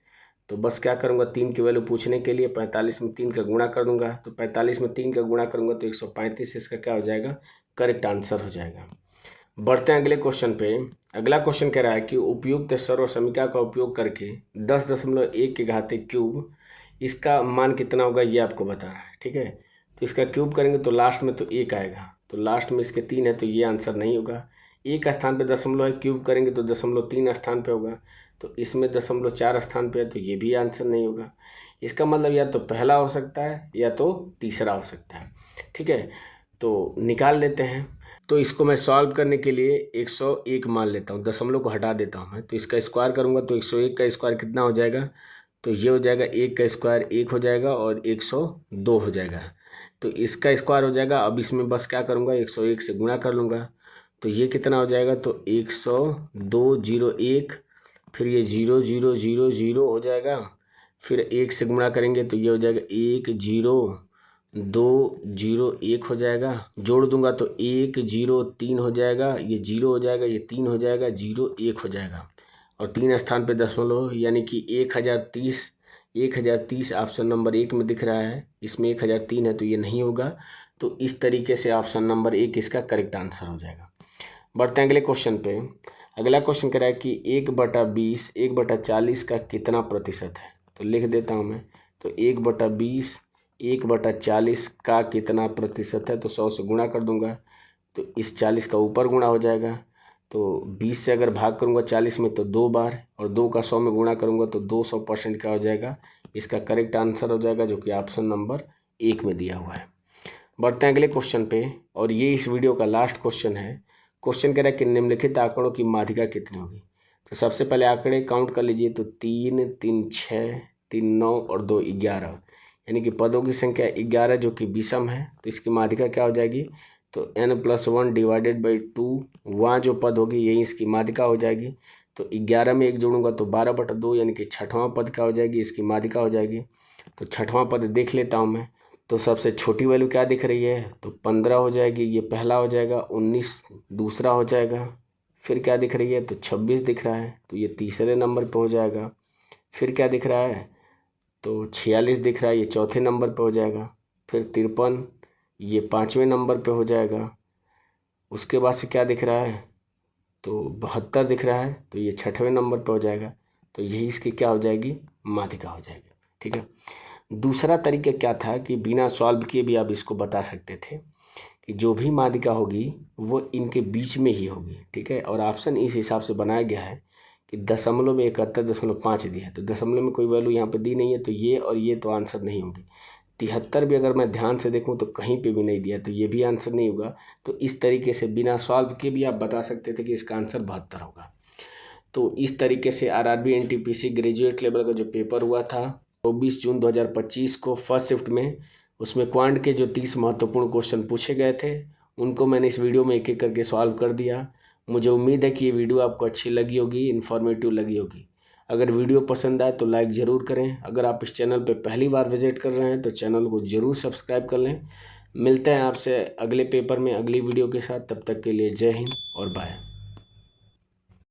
तो बस क्या करूँगा, 3 की वैल्यू पूछने के लिए 45 में 3 का गुणा कर दूंगा, तो 45 में 3 का गुणा करूँगा तो 135 इसका क्या हो जाएगा, करेक्ट आंसर हो जाएगा। बढ़ते हैं अगले क्वेश्चन पे। अगला क्वेश्चन कह रहा है कि उपयुक्त सर्वसमीका का उपयोग करके 10.1 के घाते क्यूब इसका मान कितना होगा, ये आपको बताना है। ठीक है, तो इसका क्यूब करेंगे तो लास्ट में तो 1 आएगा, तो लास्ट में इसके 3 है, तो ये आंसर नहीं होगा। 1 स्थान पे दशमलव है, क्यूब करेंगे तो 0.3 स्थान पे होगा, तो इसमें 0.4 स्थान पे है, तो ये भी आंसर नहीं होगा। इसका मतलब या तो पहला हो सकता है या तो तीसरा हो सकता है। ठीक है, तो निकाल लेते हैं। तो इसको मैं सॉल्व करने के लिए 101 मान लेता हूँ, दशमलव को हटा देता हूँ मैं, तो इसका स्क्वायर करूँगा तो 101 का स्क्वायर कितना हो जाएगा, तो ये हो जाएगा 1 का स्क्वायर 1 हो जाएगा और 102 हो जाएगा, तो इसका स्क्वायर हो जाएगा। अब इसमें बस क्या करूँगा, 101 से गुणा कर लूँगा, तो ये कितना हो जाएगा, तो 102 0 1, फिर ये 0 0 0 0 हो जाएगा, फिर 1 से गुणा करेंगे तो ये हो जाएगा 1 0 2 0 1 हो जाएगा, जोड़ दूंगा तो 1 0 3 हो जाएगा, ये 0 हो जाएगा, ये 3 हो जाएगा, 0 1 हो जाएगा, और 3 स्थान पे दशमलव यानी कि 1030। 1030 ऑप्शन नंबर 1 में दिख रहा है, इसमें 1003 है तो ये नहीं होगा, तो इस तरीके से ऑप्शन नंबर 1 इसका करेक्ट आंसर हो जाएगा। बढ़ते हैं अगले क्वेश्चन पे। अगला क्वेश्चन कह रहा है कि 1/20 1/40 का कितना प्रतिशत है, तो लिख देता हूँ मैं, तो 1/20 1/40 का कितना प्रतिशत है, तो 100 से गुणा कर दूंगा, तो इस 40 का ऊपर गुणा हो जाएगा, तो 20 से अगर भाग करूंगा 40 में तो 2 बार, और 2 का 100 में गुणा करूंगा तो 200% का हो जाएगा, इसका करेक्ट आंसर हो जाएगा, जो कि ऑप्शन नंबर 1 में दिया हुआ है। बढ़ते हैं अगले क्वेश्चन पे, और ये इस वीडियो का लास्ट क्वेश्चन है। क्वेश्चन कह रहा है कि निम्नलिखित आंकड़ों की माध्यिका कितनी होगी। तो सबसे पहले आंकड़े काउंट कर लीजिए, तो 3 3 6 3 9 और 2 11, यानी कि पदों की संख्या 11 जो कि विषम है, तो इसकी माध्यिका क्या हो जाएगी, तो n+1 डिवाइडेड बाई 2, वहाँ जो पद होगी यही इसकी माध्यिका हो जाएगी। तो 11 में 1 जोड़ूंगा तो 12/2 यानी कि छठवां पद क्या हो जाएगी, इसकी माध्यिका हो जाएगी। तो छठवां पद देख लेता हूँ मैं, तो सबसे छोटी वैल्यू क्या दिख रही है, तो 15 हो जाएगी, ये पहला हो जाएगा, 19 दूसरा हो जाएगा, फिर क्या दिख रही है, तो 26 दिख रहा है, तो ये तीसरे नंबर पे हो जाएगा। फिर क्या दिख रहा है, तो 46 दिख रहा है, ये चौथे नंबर पे हो जाएगा। फिर 53, ये 5वें नंबर पे हो जाएगा। उसके बाद से क्या दिख रहा है, तो 72 दिख रहा है, तो ये 6वें नंबर पे हो जाएगा। तो यही इसकी क्या हो जाएगी, माध्यिका हो जाएगी। ठीक है, दूसरा तरीका क्या था कि बिना सॉल्व किए भी आप इसको बता सकते थे कि जो भी माध्यिका होगी वो इनके बीच में ही होगी, ठीक है। और ऑप्शन इस हिसाब से बनाया गया है कि 0.71.5 दिया है, तो दशमलव में कोई वैल्यू यहाँ पे दी नहीं है, तो ये और ये तो आंसर नहीं होंगे। 73 भी अगर मैं ध्यान से देखूँ तो कहीं पे भी नहीं दिया, तो ये भी आंसर नहीं होगा। तो इस तरीके से बिना सॉल्व के भी आप बता सकते थे कि इसका आंसर 72 होगा। तो इस तरीके से आरआरबी एनटीपीसी ग्रेजुएट लेवल का जो पेपर हुआ था 24 जून 2025 को फर्स्ट शिफ्ट में, उसमें क्वांट के जो 30 महत्वपूर्ण क्वेश्चन पूछे गए थे उनको मैंने इस वीडियो में एक एक करके सॉल्व कर दिया। मुझे उम्मीद है कि ये वीडियो आपको अच्छी लगी होगी, इन्फॉर्मेटिव लगी होगी। अगर वीडियो पसंद आए तो लाइक ज़रूर करें। अगर आप इस चैनल पर पहली बार विजिट कर रहे हैं तो चैनल को ज़रूर सब्सक्राइब कर लें। मिलते हैं आपसे अगले पेपर में अगली वीडियो के साथ, तब तक के लिए जय हिंद और बाय।